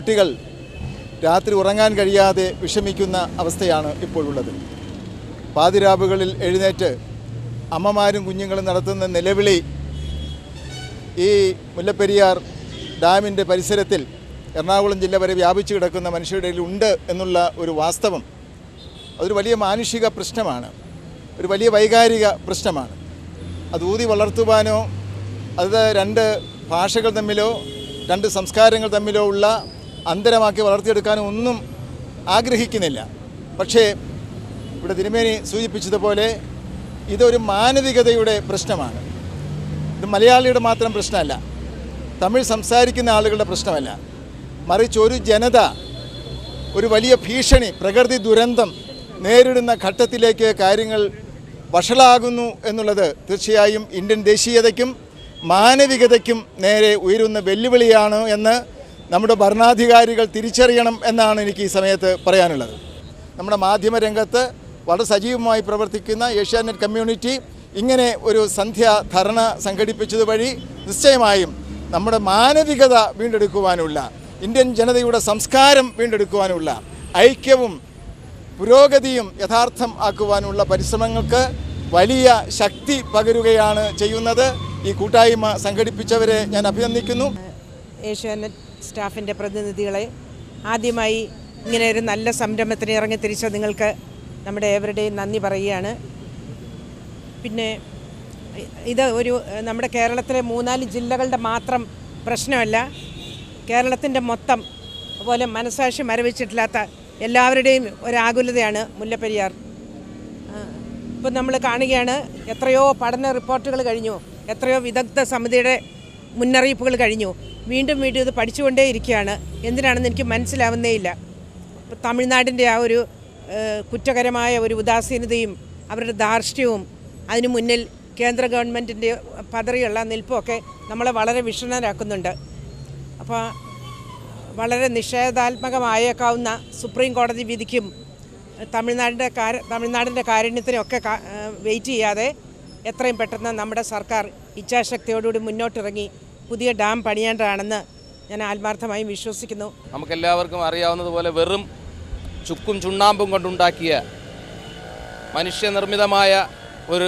കുട്ടികൾ രാത്രി ഉറങ്ങാൻ കഴിയാതെ വിഷമിക്കുന്ന അവസ്ഥയാണ് ഇപ്പോഴുള്ളത്. പാതിരാവുകളിൽ എഴുന്നേറ്റ് അമ്മമാരും കുഞ്ഞുങ്ങളും നടത്തുന്ന നിലവിളി ഈ മുല്ലപ്പെരിയാർ ഡാമിൻ്റെ പരിസരത്തിൽ എറണാകുളം ജില്ല വരെ വ്യാപിച്ചു കിടക്കുന്ന മനുഷ്യരുടെ ഇടയിൽ ഉണ്ട് എന്നുള്ള ഒരു വാസ്തവം അതൊരു വലിയ മാനുഷിക പ്രശ്നമാണ്, ഒരു വലിയ വൈകാരിക പ്രശ്നമാണ്. അത് ഊതി വളർത്തുവാനോ അത് രണ്ട് ഭാഷകൾ തമ്മിലോ രണ്ട് സംസ്കാരങ്ങൾ തമ്മിലോ ഉള്ള അന്തരമാക്കി വളർത്തിയെടുക്കാനോ ഒന്നും ആഗ്രഹിക്കുന്നില്ല. പക്ഷേ ഇവിടെ തിരുമേനി സൂചിപ്പിച്ചതുപോലെ ഇതൊരു മാനവികതയുടെ പ്രശ്നമാണ്. ഇത് മലയാളിയുടെ മാത്രം പ്രശ്നമല്ല, തമിഴ് സംസാരിക്കുന്ന ആളുകളുടെ പ്രശ്നമല്ല. മറിച്ച് ഒരു ജനത ഒരു വലിയ ഭീഷണി, പ്രകൃതി ദുരന്തം നേരിടുന്ന ഘട്ടത്തിലേക്ക് കാര്യങ്ങൾ വഷളാകുന്നു എന്നുള്ളത് തീർച്ചയായും ഇന്ത്യൻ ദേശീയതയ്ക്കും മാനവികതയ്ക്കും നേരെ ഉയരുന്ന വെല്ലുവിളിയാണ് എന്ന് നമ്മുടെ ഭരണാധികാരികൾ തിരിച്ചറിയണം എന്നാണ് എനിക്ക് ഈ സമയത്ത് പറയാനുള്ളത്. നമ്മുടെ മാധ്യമരംഗത്ത് വളരെ സജീവമായി പ്രവർത്തിക്കുന്ന ഏഷ്യാനെറ്റ് കമ്മ്യൂണിറ്റി ഇങ്ങനെ ഒരു സന്ധ്യാ ധർണ സംഘടിപ്പിച്ചത് വഴി നിശ്ചയമായും നമ്മുടെ മാനവികത വീണ്ടെടുക്കുവാനുള്ള, ഇന്ത്യൻ ജനതയുടെ സംസ്കാരം വീണ്ടെടുക്കുവാനുള്ള ഐക്യവും പുരോഗതിയും യഥാർത്ഥം ആക്കുവാനുള്ള പരിശ്രമങ്ങൾക്ക് വലിയ ശക്തി പകരുകയാണ് ചെയ്യുന്നത്. ഈ കൂട്ടായ്മ സംഘടിപ്പിച്ചവരെ ഞാൻ അഭിനന്ദിക്കുന്നു. ഏഷ്യാനെറ്റ് സ്റ്റാഫിൻ്റെ പ്രതിനിധികളെ, ആദ്യമായി ഇങ്ങനെ ഒരു നല്ല സംരംഭത്തിന് ഇറങ്ങി തിരിച്ച നിങ്ങൾക്ക് നമ്മുടെ ഏവരുടെയും നന്ദി പറയുകയാണ്. പിന്നെ ഇത് നമ്മുടെ കേരളത്തിലെ 3-4 ജില്ലകളുടെ മാത്രം പ്രശ്നമല്ല, കേരളത്തിൻ്റെ മൊത്തം അതുപോലെ മനസാക്ഷി മരവിച്ചിട്ടില്ലാത്ത എല്ലാവരുടെയും ഒരാകുലതയാണ് മുല്ലപ്പെരിയാർ. ഇപ്പം നമ്മൾ കാണുകയാണ്, എത്രയോ പഠന റിപ്പോർട്ടുകൾ കഴിഞ്ഞു, എത്രയോ വിദഗ്ധ സമിതിയുടെ മുന്നറിയിപ്പുകൾ കഴിഞ്ഞു. വീണ്ടും ഇത് പഠിച്ചുകൊണ്ടേ ഇരിക്കുകയാണ്. എന്തിനാണെന്ന് എനിക്ക് മനസ്സിലാവുന്നേയില്ല. ഇപ്പം തമിഴ്നാടിൻ്റെ ആ ഒരു കുറ്റകരമായ ഒരു ഉദാസീനതയും അവരുടെ ധാർഷ്ട്യവും അതിനു മുന്നിൽ കേന്ദ്ര ഗവൺമെൻറ്റിൻ്റെ പതറിയുള്ള നിൽപ്പുമൊക്കെ നമ്മളെ വളരെ വിഷണ്ണരാക്കുന്നുണ്ട്. അപ്പോൾ വളരെ നിഷേധാത്മകമായേക്കാവുന്ന സുപ്രീം കോടതി വിധിക്കും തമിഴ്നാടിൻ്റെ കാരുണ്യത്തിനൊക്കെ വെയിറ്റ് ചെയ്യാതെ എത്രയും പെട്ടെന്ന് നമ്മുടെ സർക്കാർ ഇച്ഛാശക്തിയോടുകൂടി മുന്നോട്ടിറങ്ങി പുതിയ ഡാം പണിയേണ്ടതാണെന്ന് ഞാൻ ആത്മാർത്ഥമായും വിശ്വസിക്കുന്നു. നമുക്കെല്ലാവർക്കും അറിയാവുന്നതുപോലെ വെറും ചുക്കും ചുണ്ണാമ്പും കൊണ്ടുണ്ടാക്കിയ മനുഷ്യനിർമ്മിതമായ ഒരു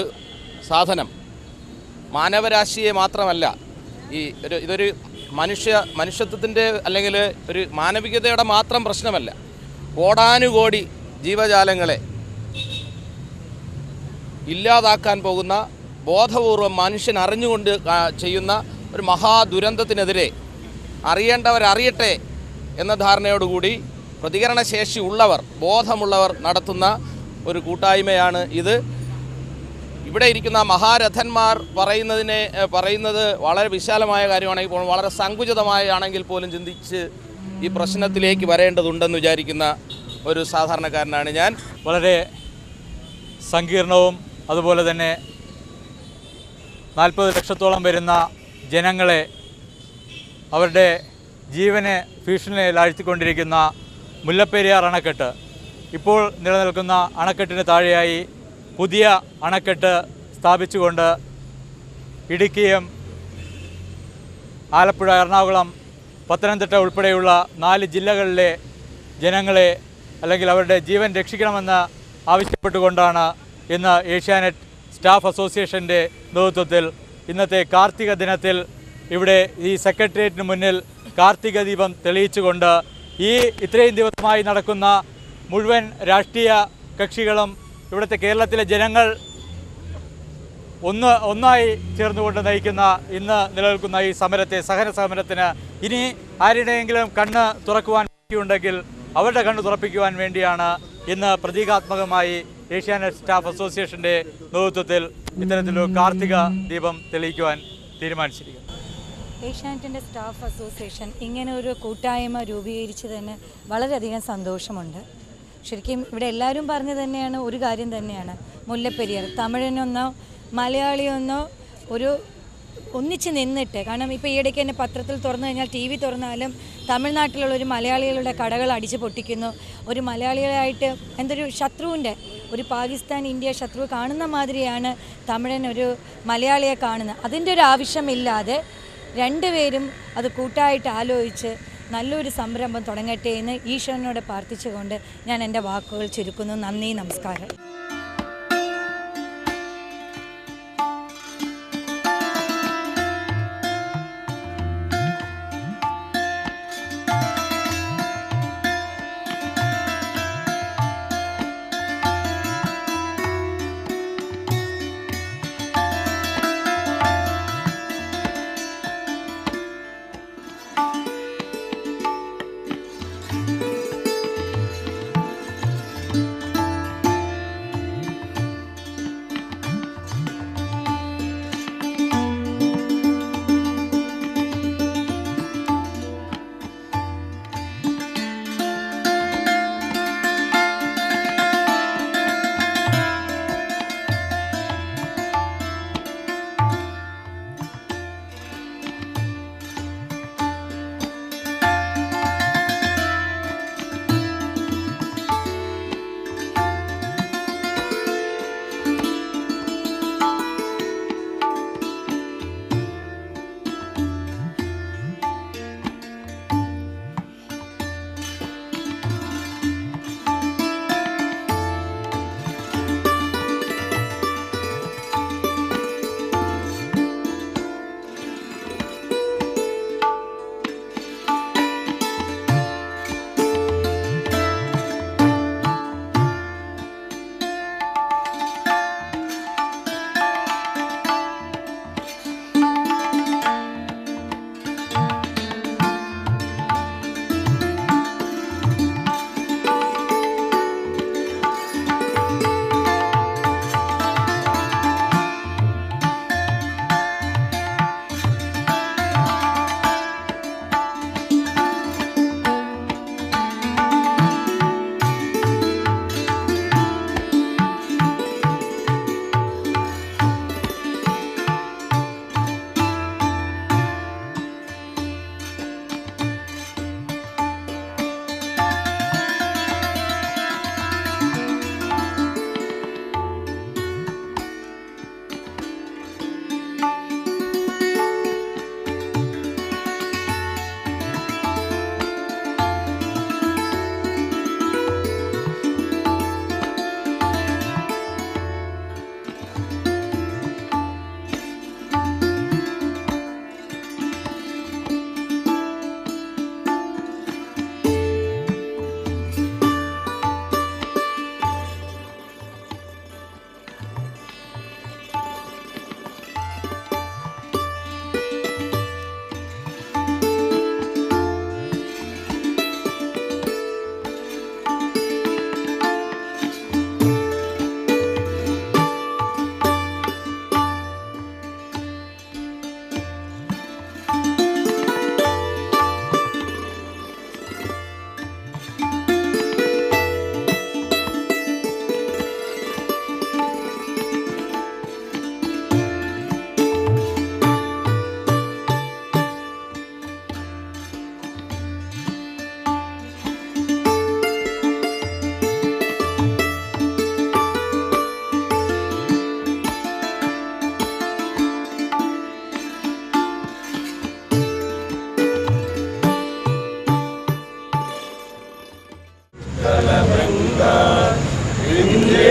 സാധനം മാനവരാശിയെ മാത്രമല്ല, ഇതൊരു മനുഷ്യത്വത്തിൻ്റെ അല്ലെങ്കിൽ ഒരു മാനവികതയുടെ മാത്രം പ്രശ്നമല്ല, കോടാനുകോടി ജീവജാലങ്ങളെ ഇല്ലാതാക്കാൻ പോകുന്ന ബോധപൂർവം മനുഷ്യൻ അറിഞ്ഞുകൊണ്ട് ചെയ്യുന്ന ഒരു മഹാദുരന്തത്തിനെതിരെ അറിയേണ്ടവരറിയട്ടെ എന്ന ധാരണയോടുകൂടി പ്രതികരണശേഷി ഉള്ളവർ, ബോധമുള്ളവർ നടത്തുന്ന ഒരു കൂട്ടായ്മയാണ് ഇത്. ഇവിടെ ഇരിക്കുന്ന മഹാരഥന്മാർ പറയുന്നത് വളരെ വിശാലമായ കാര്യമാണെങ്കിൽ പോലും വളരെ സങ്കുചിതമായാണെങ്കിൽ പോലും ചിന്തിച്ച് ഈ പ്രശ്നത്തിലേക്ക് വരേണ്ടതുണ്ടെന്ന് വിചാരിക്കുന്ന ഒരു സാധാരണക്കാരനാണ് ഞാൻ. വളരെ സങ്കീർണവും അതുപോലെ തന്നെ 40 ലക്ഷത്തോളം വരുന്ന ജനങ്ങളെ അവരുടെ ജീവനെ ഭീഷണിയിലാഴ്ത്തിക്കൊണ്ടിരിക്കുന്ന മുല്ലപ്പെരിയാർ അണക്കെട്ട്, ഇപ്പോൾ നിലനിൽക്കുന്ന അണക്കെട്ടിന് താഴെയായി പുതിയ അണക്കെട്ട് സ്ഥാപിച്ചുകൊണ്ട് ഇടുക്കിയും ആലപ്പുഴ, എറണാകുളം, പത്തനംതിട്ട ഉൾപ്പെടെയുള്ള 4 ജില്ലകളിലെ ജനങ്ങളെ അല്ലെങ്കിൽ അവരുടെ ജീവൻ രക്ഷിക്കണമെന്ന് ആവശ്യപ്പെട്ടുകൊണ്ടാണ് ഇന്ന് ഏഷ്യാനെറ്റ് സ്റ്റാഫ് അസോസിയേഷൻ്റെ നേതൃത്വത്തിൽ ഇന്നത്തെ കാർത്തിക ദിനത്തിൽ ഇവിടെ ഈ സെക്രട്ടേറിയറ്റിന് മുന്നിൽ കാർത്തിക ദീപം തെളിയിച്ചുകൊണ്ട് ഇത്രയും ദിവസമായി നടക്കുന്ന മുഴുവൻ രാഷ്ട്രീയ കക്ഷികളും ഇവിടുത്തെ കേരളത്തിലെ ജനങ്ങൾ ഒന്നായി ചേർന്നുകൊണ്ട് നയിക്കുന്ന ഇന്ന് നിലനിൽക്കുന്ന ഈ സമരത്തെ, സഹന സമരത്തിന് ഇനി ആരുടെയെങ്കിലും കണ്ണ് തുറക്കുവാൻ ഉണ്ടെങ്കിൽ അവരുടെ കണ്ണ് തുറപ്പിക്കുവാൻ വേണ്ടിയാണ് ഇന്ന് പ്രതീകാത്മകമായി ഏഷ്യാനെറ്റ് സ്റ്റാഫ് അസോസിയേഷൻ്റെ നേതൃത്വത്തിൽ ഇത്തരത്തിലൊരു കാർത്തിക ദീപം തെളിയിക്കുവാൻ തീരുമാനിച്ചിരിക്കുന്നത്. ഏഷ്യാനെറ്റിൻ്റെ സ്റ്റാഫ് അസോസിയേഷൻ ഇങ്ങനെ ഒരു കൂട്ടായ്മ രൂപീകരിച്ചതിന് വളരെയധികം സന്തോഷമുണ്ട്. ശരിക്കും ഇവിടെ എല്ലാവരും പറഞ്ഞു തന്നെയാണ്, ഒരു കാര്യം തന്നെയാണ്, മുല്ലപ്പെരിയാർ തമിഴിനൊന്നോ മലയാളിയൊന്നോ ഒന്നിച്ച് നിന്നിട്ട്, കാരണം ഇപ്പോൾ ഈയിടയ്ക്ക് തന്നെ പത്രത്തിൽ തുറന്നു കഴിഞ്ഞാൽ TV തുറന്നാലും തമിഴ്നാട്ടിലുള്ള ഒരു മലയാളികളുടെ കടകൾ അടിച്ചു പൊട്ടിക്കുന്നു. ഒരു മലയാളികളായിട്ട് എന്തൊരു ശത്രുവിൻ്റെ, ഒരു പാകിസ്ഥാൻ ഇന്ത്യ ശത്രു കാണുന്ന മാതിരിയാണ് തമിഴനൊരു മലയാളിയെ കാണുന്നത്. അതിൻ്റെ ഒരു ആവശ്യമില്ലാതെ രണ്ടുപേരും അത് കൂട്ടായിട്ട് ആലോചിച്ച് നല്ലൊരു സംരംഭം തുടങ്ങട്ടെ എന്ന് ഈശ്വരനോട് പ്രാർത്ഥിച്ചുകൊണ്ട് ഞാൻ എൻ്റെ വാക്കുകൾ ചുരുക്കുന്നു. നന്ദി, നമസ്കാരം.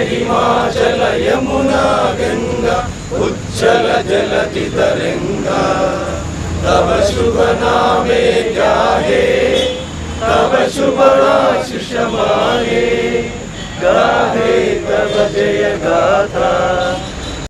हिमाचल यमुना गंगा उच्चल जलति तरंगा तब शुभ नामे गाहे तब शुभ आशीष माहे गाहे तब जय गाथा